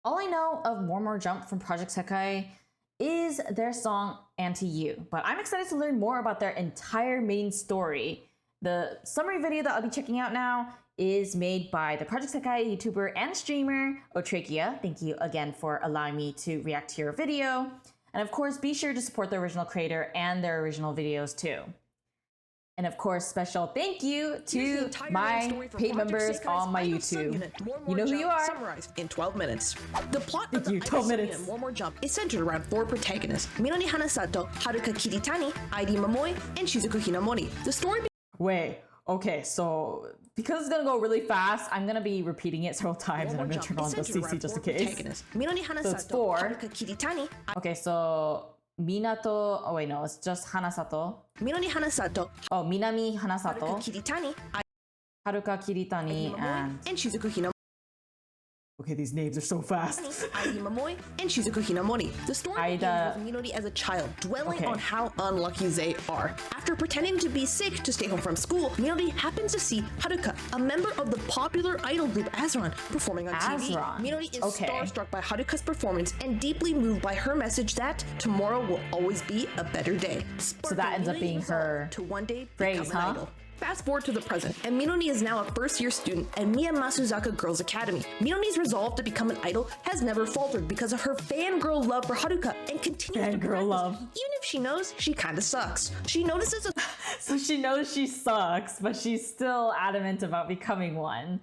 All I know of More Jump from Project Sekai is their song Anti-You, but I'm excited to learn more about their entire main story. The summary video that I'll be checking out now is made by the Project Sekai YouTuber and streamer Otrakia. Thank you again for allowing me to react to your video. And of course, be sure to support the original creator and their original videos too. And of course, special thank you to my paid members on my YouTube. You know who you are. Summarized in 12 minutes. The plot of Thank you, 12 minutes. More Jump is centered around four protagonists: Minori Hanasato, Haruka Kiritani, Airi Momoi, and Shizuku Hinamori. The story. Wait, okay, so because it's gonna go really fast, I'm gonna be repeating it several times, and I'm gonna turn on the CC just in case. Minori Hanasato, So it's four. Haruka Kiritani. Okay, so Minato. Oh wait, no, it's just Hanasato. Minori Hanasato, Oh, Minami Haruka Hanasato, Kiritani, Haruka Kiritani, Momoi, and and Shizuku Hinamori. okay, these names are so fast. Airi Momoi and Shizuku Hinamori. The story Aida- begins with Minori as a child, dwelling Okay. on how unlucky they are. After pretending to be sick to stay home from school, Minori happens to see Haruka, a member of the popular idol group Azran, performing on TV. Azran. Minori is Okay. starstruck by Haruka's performance and deeply moved by her message that tomorrow will always be a better day. So that ends up being her to one day phrase, become an huh? idol. Fast forward to the present, and Minori is now a first-year student at Miya Masuzaka Girls Academy. Minori's resolve to become an idol has never faltered because of her fangirl love for Haruka and continues to Fangirl practice, love. even if she knows she kinda sucks. She notices a So she knows she sucks, but she's still adamant about becoming one.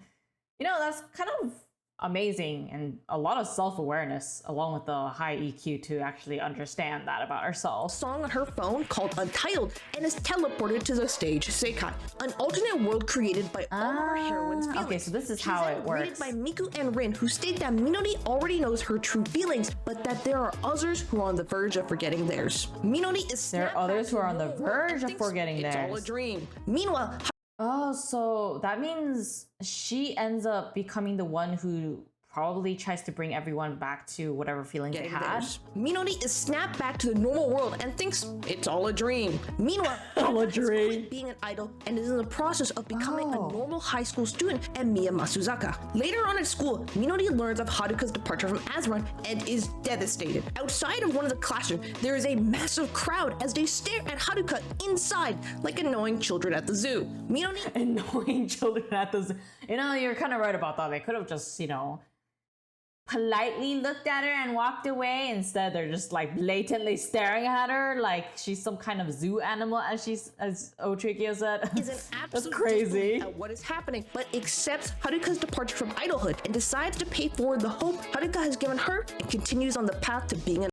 You know, that's kind of amazing and a lot of self-awareness along with the high EQ to actually understand that about ourselves. song on her phone called Untitled and is teleported to the stage Sekai, an alternate world created by all of our heroines' feelings. Okay, so this is She's how then it greeted works. by Miku and Rin, who state that Minori already knows her true feelings, but that there are others who are on the verge of forgetting theirs. Minori is There are snapped others back who to are on the normal world verge and of thinks forgetting it's all a theirs. dream. Meanwhile, Oh, so that means she ends up becoming the one who probably tries to bring everyone back to whatever feelings they had. Minori is snapped back to the normal world and thinks it's all a dream. Meanwhile, All a Haruka has dream. quit being an idol and is in the process of becoming Oh. a normal high school student at Miya Masuzaka. Later on at school, Minori learns of Haruka's departure from Azran and is devastated. Outside of one of the classrooms, there is a massive crowd as they stare at Haruka inside like annoying children at the zoo. Minori Annoying children at the zoo. You know, you're kind of right about that. They could have just, politely looked at her and walked away. Instead, they're just like blatantly staring at her like she's some kind of zoo animal, as Otrakia said. is an That's absolute crazy. disbelief at what is happening, but accepts Haruka's departure from idolhood and decides to pay forward the hope Haruka has given her and continues on the path to being an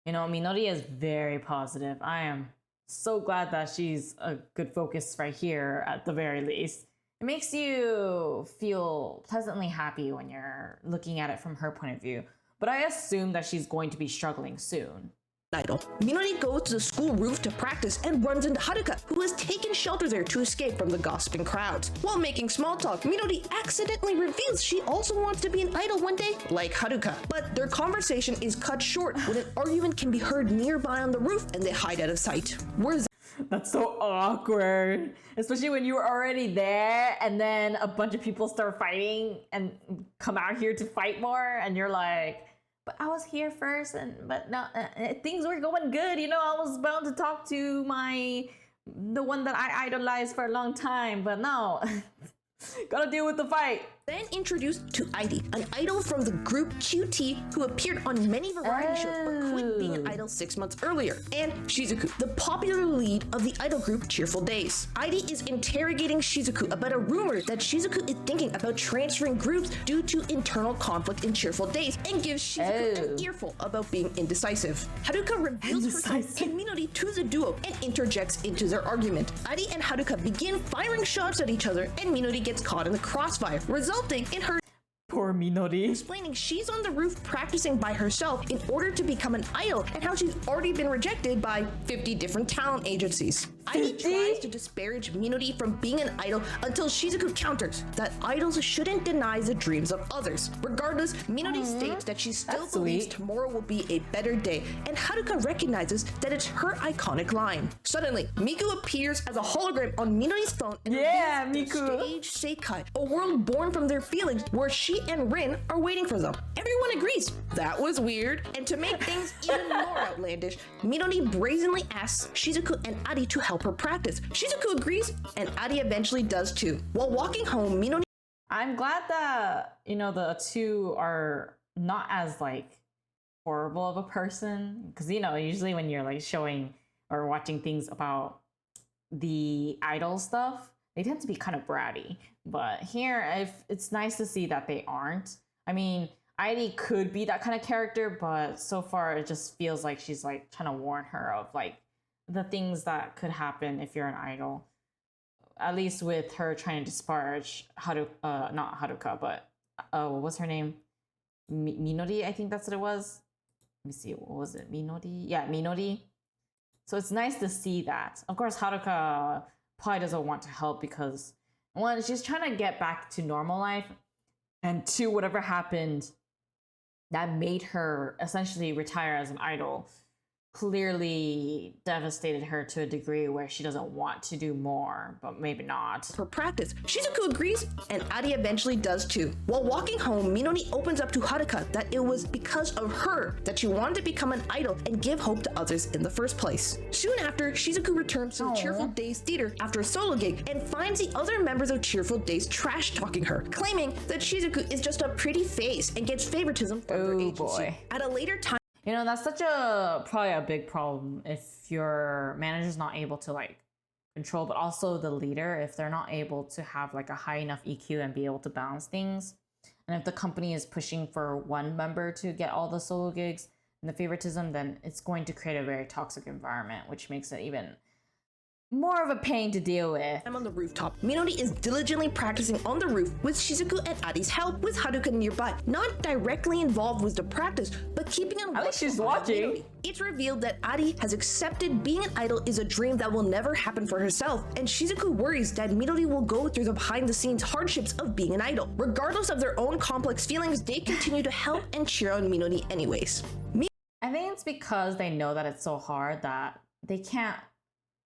You know, Minori is very positive. I am so glad that she's a good focus right here at the very least. It makes you feel pleasantly happy when you're looking at it from her point of view. But I assume that she's going to be struggling soon. idol. Minori goes to the school roof to practice and runs into Haruka, who has taken shelter there to escape from the gossiping crowds. While making small talk, Minori accidentally reveals she also wants to be an idol one day, like Haruka. But their conversation is cut short when an argument can be heard nearby on the roof and they hide out of sight. Where's That's so awkward. Especially when you were already there and then a bunch of people start fighting and come out here to fight more and you're like, but I was here first but no, things were going good. I was bound to talk to the one that I idolized for a long time, but no. Gotta deal with the fight. then introduced to Airi, an idol from the group QT who appeared on many variety shows but quit being an idol 6 months earlier, and Shizuku, the popular lead of the idol group Cheerful Days. Airi is interrogating Shizuku about a rumor that Shizuku is thinking about transferring groups due to internal conflict in Cheerful Days and gives Shizuku an earful about being indecisive. Haruka reveals herself and Minori to the duo and interjects into their argument. Airi and Haruka begin firing shots at each other and Minori gets caught in the crossfire, resulting in her Poor Minori. explaining she's on the roof practicing by herself in order to become an idol and how she's already been rejected by 50 different talent agencies. Airi tries to disparage Minori from being an idol until Shizuku counters that idols shouldn't deny the dreams of others. Regardless, Minori states that she still That's believes sweet. tomorrow will be a better day, and Haruka recognizes that it's her iconic line. Suddenly, Miku appears as a hologram on Minori's phone and Yeah, reveals the Miku. stage Sekai, a world born from their feelings where she and Rin are waiting for them. Everyone everyone agrees that was weird. And to make things even more outlandish, Minori brazenly asks Shizuku and Adi to help her practice. Shizuku agrees, and Adi eventually does too. While walking home, Minori... I'm glad that, you know, the two are not as like horrible of a person, because, you know, usually when you're like showing or watching things about the idol stuff, they tend to be kind of bratty. But here, it's nice to see that they aren't. I mean, Ivy could be that kind of character, but so far it just feels like she's like trying to warn her of like the things that could happen if you're an idol. At least with her trying to disparage not Haruka, but what was her name? Minori, I think that's what it was. Let me see, what was it? Minori? Yeah, Minori. So it's nice to see that. Of course, Haruka probably doesn't want to help because, one, she's trying to get back to normal life, and two, whatever happened that made her essentially retire as an idol clearly devastated her to a degree where she doesn't want to do more, but maybe not. For practice, Shizuku agrees, and Adi eventually does too. While walking home, Minori opens up to Haruka that it was because of her that she wanted to become an idol and give hope to others in the first place. Soon after, Shizuku returns to the Cheerful Days theater after a solo gig and finds the other members of Cheerful Days trash-talking her, claiming that Shizuku is just a pretty face and gets favoritism from their agency. Boy. At a later time, you know, that's probably a big problem if your manager's not able to like control, but also the leader, if they're not able to have like a high enough EQ and be able to balance things. And if the company is pushing for one member to get all the solo gigs and the favoritism, then it's going to create a very toxic environment, which makes it even more of a pain to deal with. I'm on the rooftop. Minori is diligently practicing on the roof with Shizuku and Adi's help, with Haruka nearby. Not directly involved with the practice, but keeping an I think she's watching. Minori. It's revealed that Adi has accepted being an idol is a dream that will never happen for herself, and Shizuku worries that Minori will go through the behind-the-scenes hardships of being an idol. Regardless of their own complex feelings, they continue to help and cheer on Minori anyways. I think it's because they know that it's so hard that they can't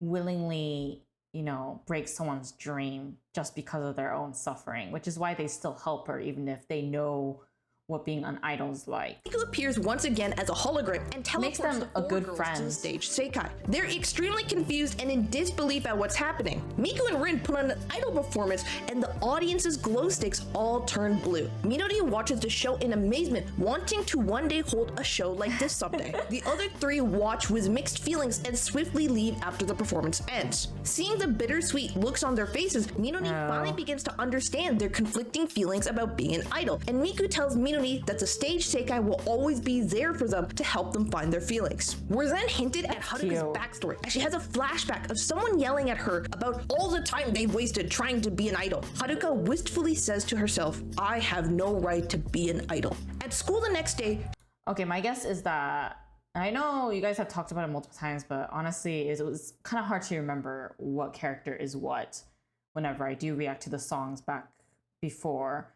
willingly, you know, break someone's dream just because of their own suffering, which is why they still help her even if they know what being an idol's like. Miku appears once again as a hologram and teleports them the a four good girls friend. to the stage Sekai. They're extremely confused and in disbelief at what's happening. Miku and Rin put on an idol performance and the audience's glow sticks all turn blue. Minori watches the show in amazement, wanting to one day hold a show like this someday. The other three watch with mixed feelings and swiftly leave after the performance ends. Seeing the bittersweet looks on their faces, Minori finally begins to understand their conflicting feelings about being an idol, and Miku tells Minori that the stage Sekai will always be there for them to help them find their feelings. We're then hinted at Haruka's backstory as she has a flashback of someone yelling at her about all the time they've wasted trying to be an idol. Haruka wistfully says to herself, "I have no right to be an idol." At school the next day, okay, my guess is that, I know you guys have talked about it multiple times, but honestly, it was kind of hard to remember what character is what whenever I do react to the songs back before.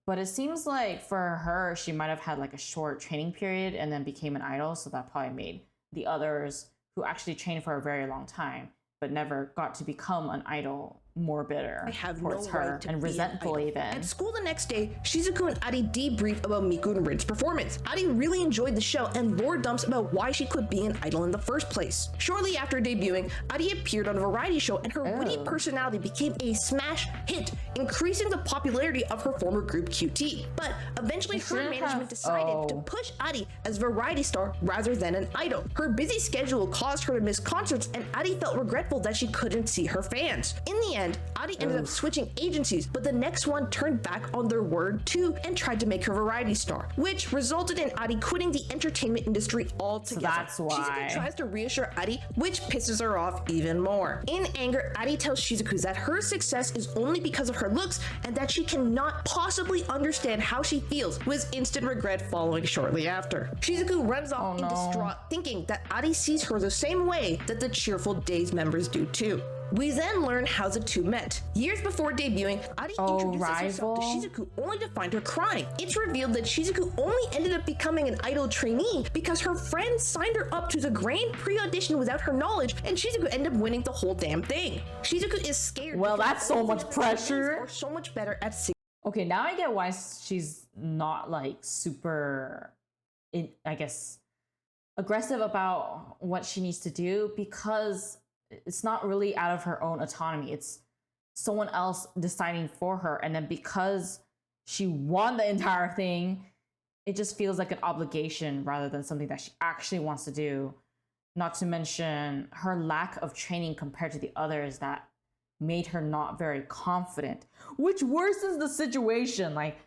But it seems like for her, she might have had like a short training period and then became an idol. So that probably made the others who actually trained for a very long time but never got to become an idol more bitter towards her and resentful even. At school the next day, Shizuku and Adi debrief about Miku and Rin's performance. Adi really enjoyed the show and lore dumps about why she quit being an idol in the first place. Shortly after debuting, Adi appeared on a variety show and her witty personality became a smash hit, increasing the popularity of her former group QT. But eventually her management decided to push Adi as a variety star rather than an idol. Her busy schedule caused her to miss concerts and Adi felt regretful that she couldn't see her fans. In the end, Adi ended up switching agencies, but the next one turned back on their word too and tried to make her variety star, which resulted in Adi quitting the entertainment industry altogether. That's why. Shizuku tries to reassure Adi, which pisses her off even more. In anger, Adi tells Shizuku that her success is only because of her looks and that she cannot possibly understand how she feels, with instant regret following shortly after. Shizuku runs off in distraught, thinking that Adi sees her the same way that the Cheerful Days members do too. We then learn how the two met. Years before debuting, Adi introduces herself to Shizuku only to find her crying. It's revealed that Shizuku only ended up becoming an idol trainee because her friends signed her up to the grand pre-audition without her knowledge, and Shizuku ended up winning the whole damn thing. Shizuku is scared. Well, that's so much pressure. Are so much better at singing. Okay, now I get why she's not like super, I guess, aggressive about what she needs to do, because it's not really out of her own autonomy. It's someone else deciding for her. And then because she won the entire thing, it just feels like an obligation rather than something that she actually wants to do. Not to mention her lack of training compared to the others that made her not very confident, which worsens the situation. Like,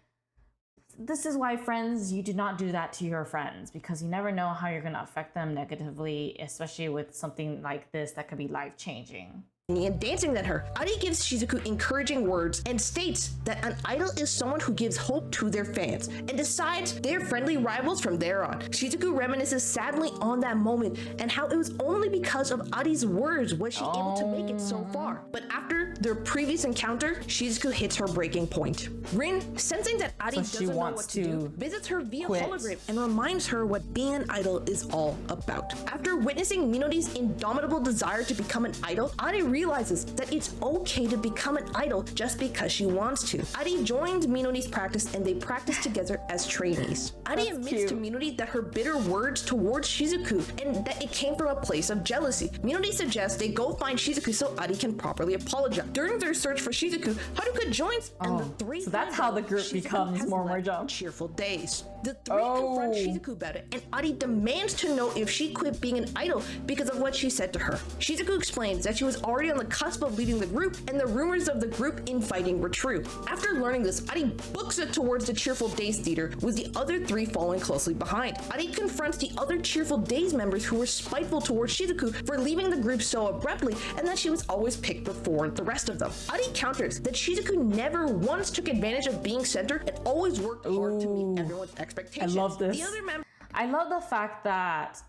this is why, friends, you do not do that to your friends, because you never know how you're going to affect them negatively, especially with something like this that could be life-changing. And dancing than her, Adi gives Shizuku encouraging words and states that an idol is someone who gives hope to their fans and decides they're friendly rivals from there on. Shizuku reminisces sadly on that moment and how it was only because of Adi's words was she able to make it so far. But after their previous encounter, Shizuku hits her breaking point. Rin, sensing that Adi doesn't know what to do, visits her via hologram and reminds her what being an idol is all about. After witnessing Minori's indomitable desire to become an idol, Adi realizes that it's okay to become an idol just because she wants to. Adi joins Minori's practice and they practice together as trainees. Adi admits to Minori that her bitter words towards Shizuku and that it came from a place of jealousy. Minori suggests they go find Shizuku so Adi can properly apologize. During their search for Shizuku, Haruka joins and the three so that's how the group Shizuku becomes more jump. Cheerful Days. The three confront Shizuku about it and Adi demands to know if she quit being an idol because of what she said to her. Shizuku explains that she was already on the cusp of leaving the group and the rumors of the group infighting were true. After learning this, Adi books it towards the Cheerful Days theater with the other three following closely behind. Adi confronts the other Cheerful Days members who were spiteful towards Shizuku for leaving the group so abruptly and that she was always picked before the rest of them. Adi counters that Shizuku never once took advantage of being center and always worked hard to meet everyone's expectations. I love this. The other I love the fact that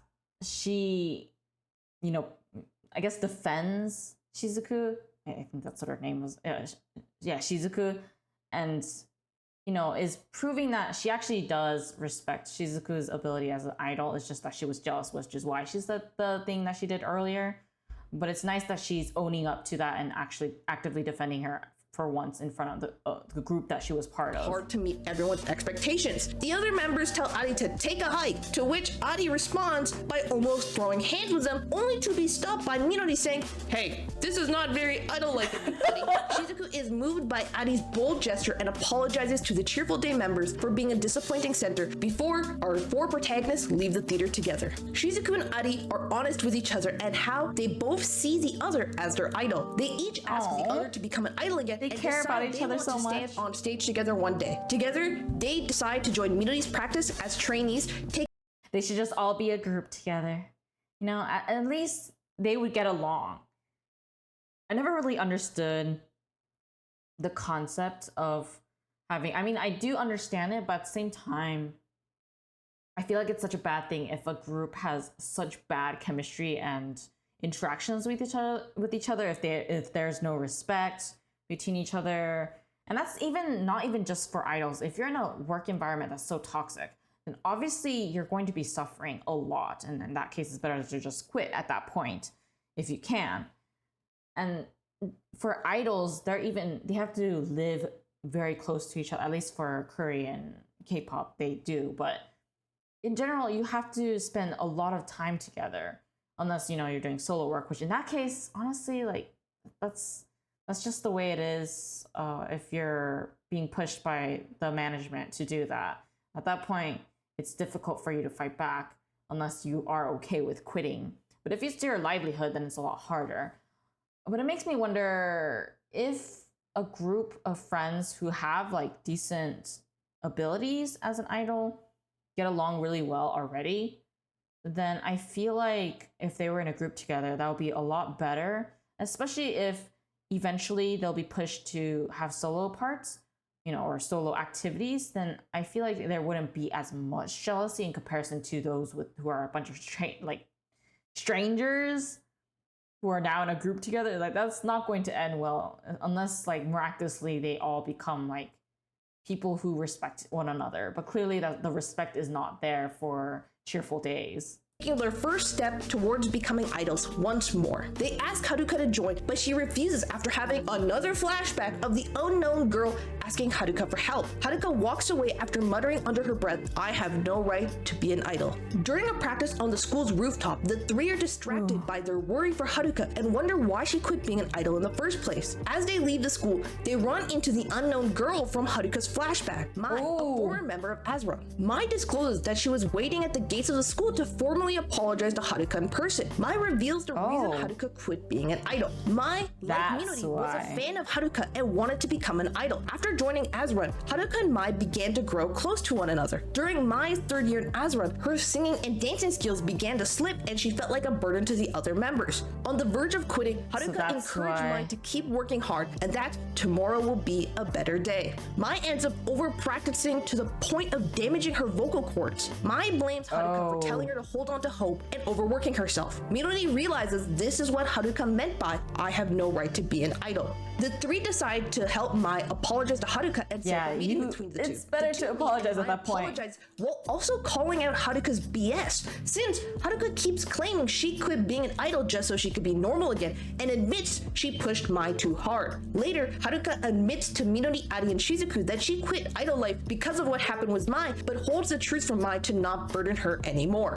she, you know, I guess defends Shizuku. I think that's what her name was. Yeah, Shizuku. And, you know, is proving that she actually does respect Shizuku's ability as an idol. It's just that she was jealous, which is why she said the thing that she did earlier. But it's nice that she's owning up to that and actually actively defending her for once in front of the group that she was part of. Hard to meet everyone's expectations. The other members tell Adi to take a hike, to which Adi responds by almost throwing hands with them, only to be stopped by Minori saying, "Hey, this is not very idol-like of you, Adi." Shizuku is moved by Adi's bold gesture and apologizes to the Cheerful Day members for being a disappointing center before our four protagonists leave the theater together. Shizuku and Adi are honest with each other and how they both see the other as their idol. They each ask the other to become an idol again. They care about each other so much. Stand on stage together one day. Together, they decide to join Minori's practice as trainees. They should just all be a group together. You know, at least they would get along. I never really understood the concept of having, I mean, I do understand it, but at the same time, I feel like it's such a bad thing if a group has such bad chemistry and interactions with each other, if there's no respect between each other. And that's not even just for idols. If you're in a work environment that's so toxic, then obviously you're going to be suffering a lot. And in that case, it's better to just quit at that point if you can. And for idols, they have to live very close to each other, at least for Korean K-pop, they do. But in general, you have to spend a lot of time together, unless, you know, you're doing solo work, which in that case, honestly, like, that's just the way it is. If you're being pushed by the management to do that, at that point, it's difficult for you to fight back unless you are okay with quitting. But if it's your livelihood, then it's a lot harder. But it makes me wonder if a group of friends who have like decent abilities as an idol get along really well already, then I feel like if they were in a group together, that would be a lot better, especially if eventually they'll be pushed to have solo parts, you know, or solo activities. Then I feel like there wouldn't be as much jealousy in comparison to those who are a bunch of strangers who are now in a group together. Like, that's not going to end well unless like miraculously they all become like people who respect one another. But clearly the respect is not there for Cheerful Days. taking their first step towards becoming idols once more. They ask Haruka to join, but she refuses after having another flashback of the unknown girl asking Haruka for help. Haruka walks away after muttering under her breath, "I have no right to be an idol." During a practice on the school's rooftop, the three are distracted by their worry for Haruka and wonder why she quit being an idol in the first place. As they leave the school, they run into the unknown girl from Haruka's flashback, Mai, a former member of Asura. Mai discloses that she was waiting at the gates of the school to formally apologize to Haruka in person. Mai reveals the reason Haruka quit being an idol. Mai, like Minori, was a fan of Haruka and wanted to become an idol. After joining Asura, Haruka and Mai began to grow close to one another. During Mai's third year in Asura, her singing and dancing skills began to slip and she felt like a burden to the other members. On the verge of quitting, Haruka encouraged Mai to keep working hard and that tomorrow will be a better day. Mai ends up over practicing to the point of damaging her vocal cords. Mai blames Haruka for telling her to hold on to hope and overworking herself. Minori realizes this is what Haruka meant by "I have no right to be an idol." The three decide to help Mai apologize to Haruka and set a meeting between the two. It's better to apologize at that point. While also calling out Haruka's BS, since Haruka keeps claiming she quit being an idol just so she could be normal again and admits she pushed Mai too hard. Later, Haruka admits to Minori, Ari, and Shizuku that she quit idol life because of what happened with Mai, but holds the truth from Mai to not burden her anymore.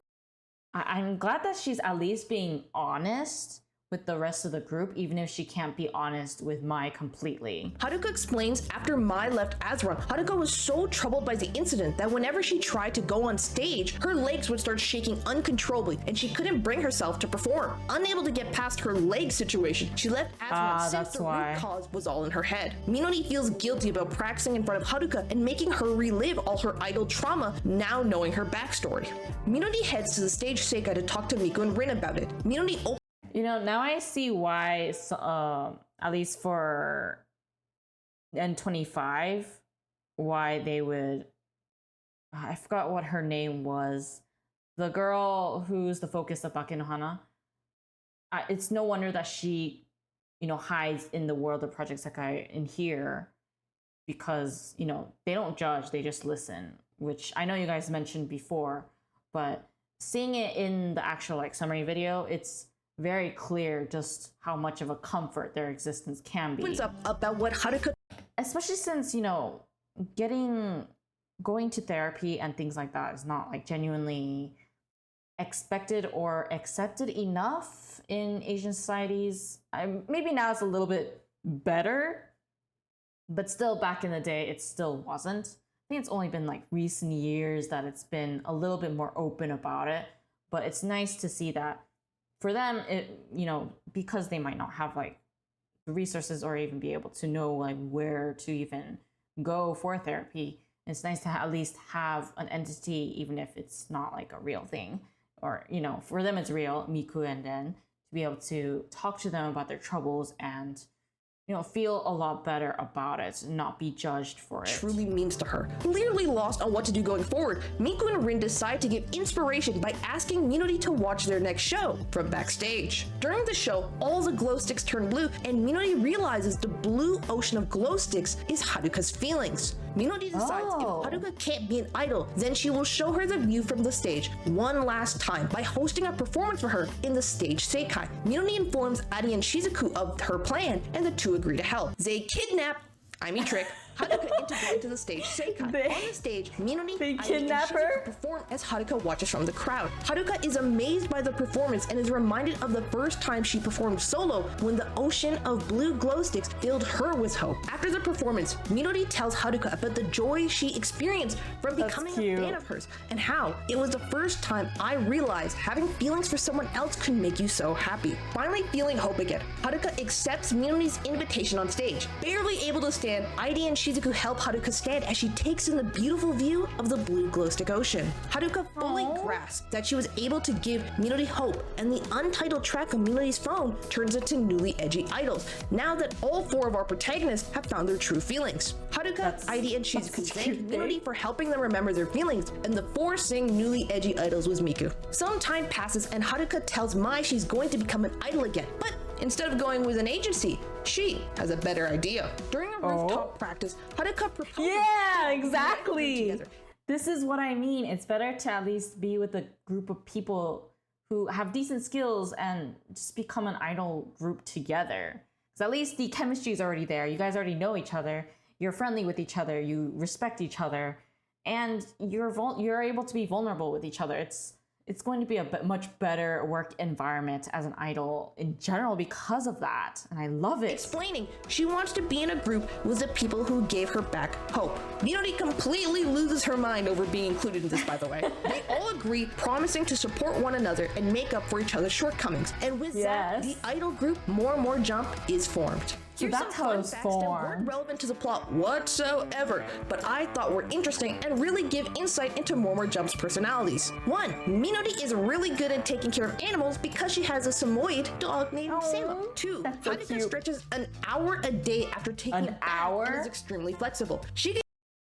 I'm glad that she's at least being honest with the rest of the group, even if she can't be honest with Mai completely. Haruka explains after Mai left Asura, Haruka was so troubled by the incident that whenever she tried to go on stage, her legs would start shaking uncontrollably and she couldn't bring herself to perform. Unable to get past her leg situation, she left Asura since the root cause was all in her head. Minori feels guilty about practicing in front of Haruka and making her relive all her idol trauma, now knowing her backstory. Minori heads to the stage Sekai to talk to Miku and Rin about it. Minori You know, now I see why, at least for N25, why they would, I forgot what her name was, the girl who's the focus of Bakenohana. It's no wonder that she, you know, hides in the world of Project Sekai in here, because, you know, they don't judge, they just listen, which I know you guys mentioned before, but seeing it in the actual like summary video, it's very clear just how much of a comfort their existence can be. About what Haruka, especially since, you know, going to therapy and things like that is not like genuinely expected or accepted enough in Asian societies. Maybe now it's a little bit better, but still back in the day it still wasn't. I think it's only been like recent years that it's been a little bit more open about it, but it's nice to see that for them, it, you know, because they might not have like the resources or even be able to know like where to even go for therapy, it's nice to at least have an entity, even if it's not like a real thing, or, you know, for them it's real, Miku, and then to be able to talk to them about their troubles and, you know, feel a lot better about it and not be judged for it. Truly means to her. Clearly lost on what to do going forward, Miku and Rin decide to give inspiration by asking Minori to watch their next show from backstage. During the show, all the glow sticks turn blue and Minori realizes the blue ocean of glow sticks is Haruka's feelings. Minori decides if Haruka can't be an idol, then she will show her the view from the stage one last time by hosting a performance for her in the stage Sekai. Minori informs Ari and Shizuku of her plan and the two agree to help. They kidnap, trick, Haruka into going to the stage Sekai. On the stage, Minori and Shizuku perform as Haruka watches from the crowd. Haruka is amazed by the performance and is reminded of the first time she performed solo when the ocean of blue glow sticks filled her with hope. After the performance, Minori tells Haruka about the joy she experienced from becoming a fan of hers and how it was the first time I realized having feelings for someone else could make you so happy. Finally feeling hope again, Haruka accepts Minori's invitation on stage. Barely able to stand, Airi and Shizuku help Haruka stand as she takes in the beautiful view of the blue glow stick ocean. Haruka fully grasps that she was able to give Minori hope, and the untitled track on Minori's phone turns into Newly Edgy Idols, now that all four of our protagonists have found their true feelings. Haruka, Airi, and Shizuku thank Minori for helping them remember their feelings, and the four sing Newly Edgy Idols with Miku. Some time passes and Haruka tells Mai she's going to become an idol again, but instead of going with an agency, she has a better idea. During a rooftop practice, Haruka proposes. Yeah, exactly. This is what I mean. It's better to at least be with a group of people who have decent skills and just become an idol group together. Because at least the chemistry is already there. You guys already know each other. You're friendly with each other. You respect each other, and you're able to be vulnerable with each other. It's going to be a much better work environment as an idol in general because of that, and I love it. Explaining she wants to be in a group with the people who gave her back hope. Minori completely loses her mind over being included in this, by the way. They all agree, promising to support one another and make up for each other's shortcomings. And with that, the idol group More Jump is formed. So that's how it's facts that weren't formed. relevant to the plot whatsoever, but I thought were interesting and really give insight into More Jump's personalities. 1. Minori is really good at taking care of animals because she has a Samoyed dog named Sama. 2. That's so Haruka cute. stretches an hour a day after taking An a bath hour? and is extremely flexible. She can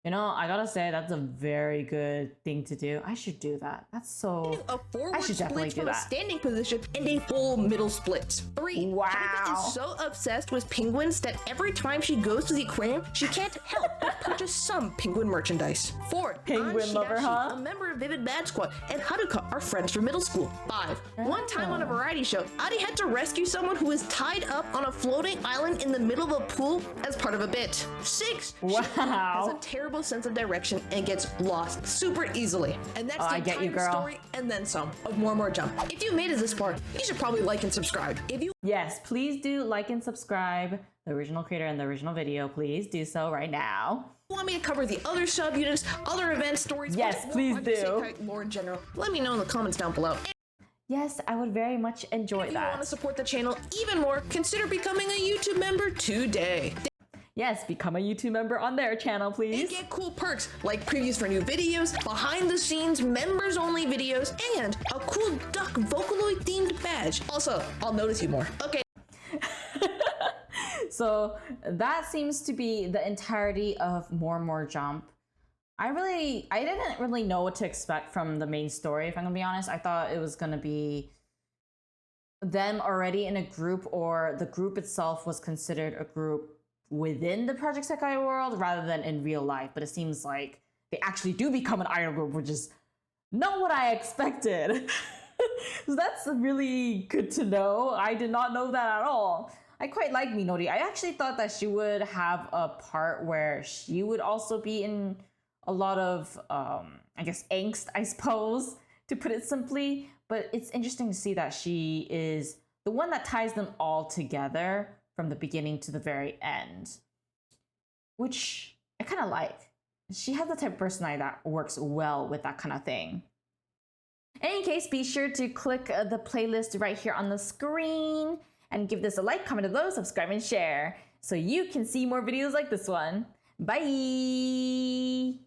You know, I gotta say, that's a very good thing to do. I should do that. That's so... do a forward I should definitely split do from a that. standing position and a full middle split. 3. Wow. Haruka is so obsessed with penguins that every time she goes to the aquarium, she can't help but purchase some penguin merchandise. 4. Penguin lover, huh? A member of Vivid Mad Squad, and Haruka are friends from middle school. 5. One time on a variety show, Adi had to rescue someone who was tied up on a floating island in the middle of a pool as part of a bit. 6. She has Wow. a terrible sense of direction and gets lost super easily. And that's the I get you, entire girl. story and then some of More Jump. If you made it this far, you should probably like and subscribe. If you Yes, please do like and subscribe. The original creator and the original video, please do so right now. want me to cover the other subunits, other event stories, or Yes, just more please Project do. Sekai lore in general, let me know in the comments down below. Yes, I would very much enjoy If you want to that. support the channel even more, consider becoming a YouTube member today. Yes, become a YouTube member on their channel, And please. get cool perks like previews for new videos, behind the scenes members only videos, and a cool duck Vocaloid themed badge. Also, I'll notice you more. Okay. So that seems to be the entirety of More Jump. I didn't really know what to expect from the main story, if I'm gonna be honest. I thought it was gonna be them already in a group, or the group itself was considered a group within the Project Sekai world rather than in real life. But it seems like they actually do become an idol group, which is not what I expected. So that's really good to know. I did not know that at all. I quite like Minori. I actually thought that she would have a part where she would also be in a lot of, I guess, angst, I suppose, to put it simply. But it's interesting to see that she is the one that ties them all together from the beginning to the very end, which I kind of like. She has the type of personality that works well with that kind of thing. In any case, be sure to click the playlist right here on the screen and give this a like, comment below, subscribe, and share so you can see more videos like this one. Bye!